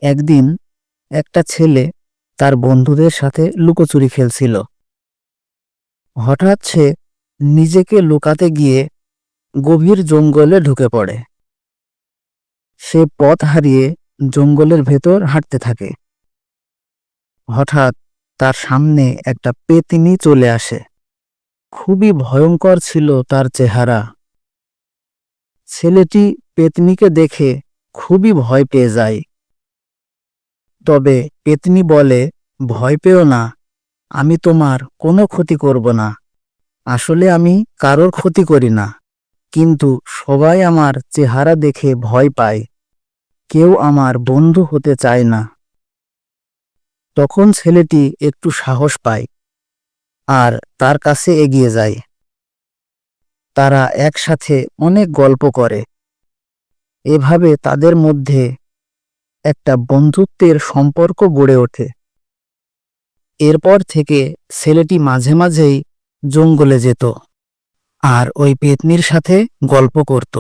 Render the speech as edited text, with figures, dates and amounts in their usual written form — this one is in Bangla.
একদিন একটা ছেলে তার বন্ধুদের সাথে লুকোচুরি খেলছিল। হঠাৎ সে নিজেকে লুকাতে গিয়ে গভীর জঙ্গলে ঢুকে পড়ে। সে পথ হারিয়ে জঙ্গলের ভেতর হাঁটতে থাকে। হঠাৎ তার সামনে একটা পেতনি চলে আসে। খুবই ভয়ঙ্কর ছিল তার চেহারা। ছেলেটি পেতনিকে দেখে খুবই ভয় পেয়ে যায়। তবে পেতনি বলে, ভয় পেও না, আমি তোমার কোনো ক্ষতি করব না। আসলে আমি কারোর ক্ষতি করি না, কিন্তু সবাই আমার চেহারা দেখে ভয় পায়। কেউ আমার বন্ধু হতে চায় না। তখন ছেলেটি একটু সাহস পায় আর তার কাছে এগিয়ে যায়। তারা একসাথে অনেক গল্প করে। এভাবে তাদের মধ্যে একটা বন্ধুত্বের সম্পর্ক গড়ে ওঠে। এরপর থেকে ছেলেটি মাঝে মাঝেই জঙ্গলে যেত আর ওই পেতনির সাথে গল্প করত।